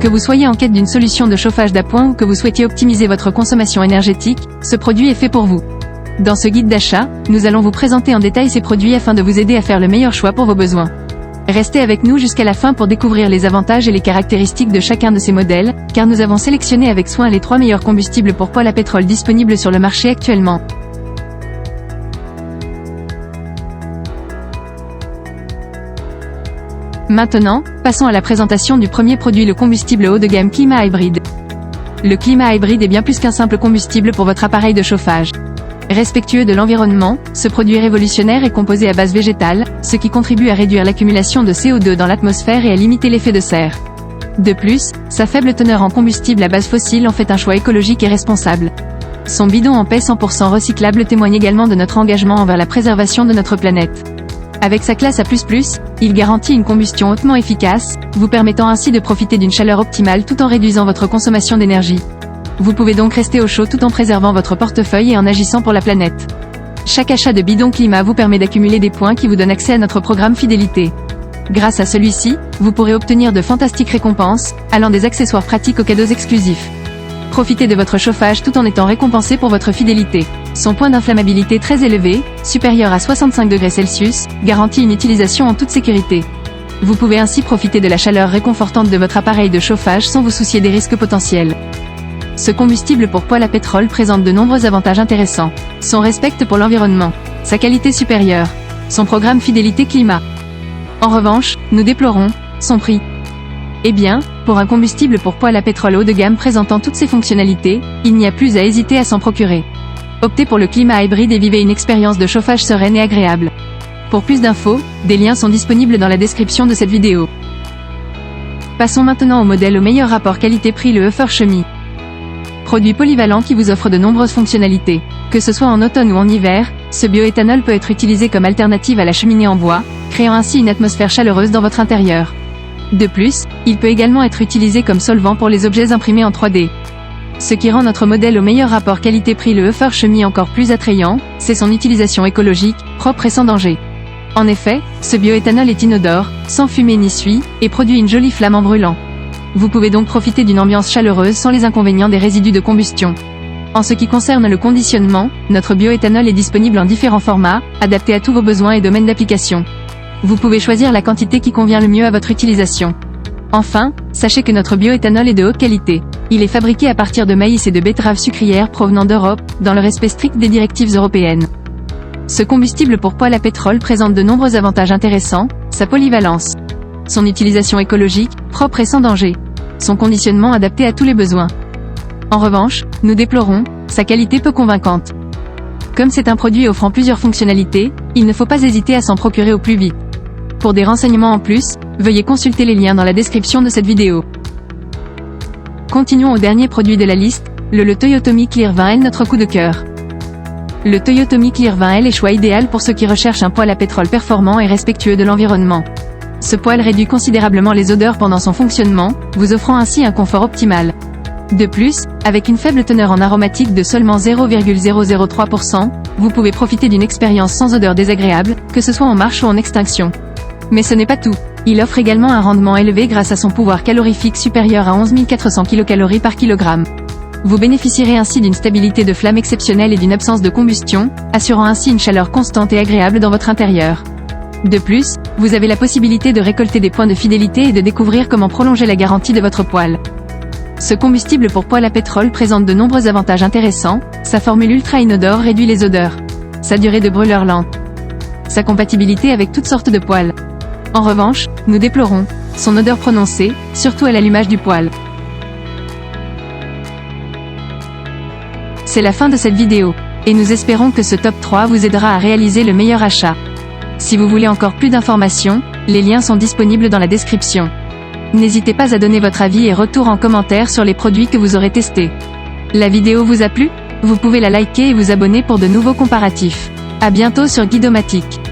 Que vous soyez en quête d'une solution de chauffage d'appoint ou que vous souhaitiez optimiser votre consommation énergétique, ce produit est fait pour vous. Dans ce guide d'achat, nous allons vous présenter en détail ces produits afin de vous aider à faire le meilleur choix pour vos besoins. Restez avec nous jusqu'à la fin pour découvrir les avantages et les caractéristiques de chacun de ces modèles, car nous avons sélectionné avec soin les 3 meilleurs combustibles pour poêle à pétrole disponibles sur le marché actuellement. Maintenant, passons à la présentation du premier produit, le combustible haut de gamme Clima Hybrid. Le Clima Hybrid est bien plus qu'un simple combustible pour votre appareil de chauffage. Respectueux de l'environnement, ce produit révolutionnaire est composé à base végétale, ce qui contribue à réduire l'accumulation de CO2 dans l'atmosphère et à limiter l'effet de serre. De plus, sa faible teneur en combustible à base fossile en fait un choix écologique et responsable. Son bidon en paix 100% recyclable témoigne également de notre engagement envers la préservation de notre planète. Avec sa classe A++, il garantit une combustion hautement efficace, vous permettant ainsi de profiter d'une chaleur optimale tout en réduisant votre consommation d'énergie. Vous pouvez donc rester au chaud tout en préservant votre portefeuille et en agissant pour la planète. Chaque achat de bidon climat vous permet d'accumuler des points qui vous donnent accès à notre programme fidélité. Grâce à celui-ci, vous pourrez obtenir de fantastiques récompenses, allant des accessoires pratiques aux cadeaux exclusifs. Profitez de votre chauffage tout en étant récompensé pour votre fidélité. Son point d'inflammabilité très élevé, supérieur à 65 degrés Celsius, garantit une utilisation en toute sécurité. Vous pouvez ainsi profiter de la chaleur réconfortante de votre appareil de chauffage sans vous soucier des risques potentiels. Ce combustible pour poêle à pétrole présente de nombreux avantages intéressants. Son respect pour l'environnement, sa qualité supérieure, son programme fidélité climat. En revanche, nous déplorons son prix. Eh bien, pour un combustible pour poêle à pétrole haut de gamme présentant toutes ces fonctionnalités, il n'y a plus à hésiter à s'en procurer. Optez pour le Clima Hybrid et vivez une expérience de chauffage sereine et agréable. Pour plus d'infos, des liens sont disponibles dans la description de cette vidéo. Passons maintenant au modèle au meilleur rapport qualité-prix, le Heffer-Chemie. Produit polyvalent qui vous offre de nombreuses fonctionnalités. Que ce soit en automne ou en hiver, ce bioéthanol peut être utilisé comme alternative à la cheminée en bois, créant ainsi une atmosphère chaleureuse dans votre intérieur. De plus, il peut également être utilisé comme solvant pour les objets imprimés en 3D. Ce qui rend notre modèle au meilleur rapport qualité-prix, le Heffer-Chemie, encore plus attrayant, c'est son utilisation écologique, propre et sans danger. En effet, ce bioéthanol est inodore, sans fumée ni suie, et produit une jolie flamme en brûlant. Vous pouvez donc profiter d'une ambiance chaleureuse sans les inconvénients des résidus de combustion. En ce qui concerne le conditionnement, notre bioéthanol est disponible en différents formats, adaptés à tous vos besoins et domaines d'application. Vous pouvez choisir la quantité qui convient le mieux à votre utilisation. Enfin, sachez que notre bioéthanol est de haute qualité. Il est fabriqué à partir de maïs et de betteraves sucrières provenant d'Europe, dans le respect strict des directives européennes. Ce combustible pour poêle à pétrole présente de nombreux avantages intéressants, sa polyvalence, son utilisation écologique, propre et sans danger, son conditionnement adapté à tous les besoins. En revanche, nous déplorons sa qualité peu convaincante. Comme c'est un produit offrant plusieurs fonctionnalités, il ne faut pas hésiter à s'en procurer au plus vite. Pour des renseignements en plus, veuillez consulter les liens dans la description de cette vidéo. Continuons au dernier produit de la liste, le Toyotomi Clear 20L, notre coup de cœur. Le Toyotomi Clear 20L est choix idéal pour ceux qui recherchent un poêle à pétrole performant et respectueux de l'environnement. Ce poêle réduit considérablement les odeurs pendant son fonctionnement, vous offrant ainsi un confort optimal. De plus, avec une faible teneur en aromatique de seulement 0,003%, vous pouvez profiter d'une expérience sans odeur désagréable, que ce soit en marche ou en extinction. Mais ce n'est pas tout. Il offre également un rendement élevé grâce à son pouvoir calorifique supérieur à 11 400 kcal par kilogramme. Vous bénéficierez ainsi d'une stabilité de flamme exceptionnelle et d'une absence de combustion, assurant ainsi une chaleur constante et agréable dans votre intérieur. De plus, vous avez la possibilité de récolter des points de fidélité et de découvrir comment prolonger la garantie de votre poêle. Ce combustible pour poêle à pétrole présente de nombreux avantages intéressants, sa formule ultra inodore réduit les odeurs, sa durée de brûleur lente, sa compatibilité avec toutes sortes de poêles. En revanche, nous déplorons son odeur prononcée, surtout à l'allumage du poêle. C'est la fin de cette vidéo, et nous espérons que ce top 3 vous aidera à réaliser le meilleur achat. Si vous voulez encore plus d'informations, les liens sont disponibles dans la description. N'hésitez pas à donner votre avis et retour en commentaire sur les produits que vous aurez testés. La vidéo vous a plu? Vous pouvez la liker et vous abonner pour de nouveaux comparatifs. À bientôt sur Guidomatique.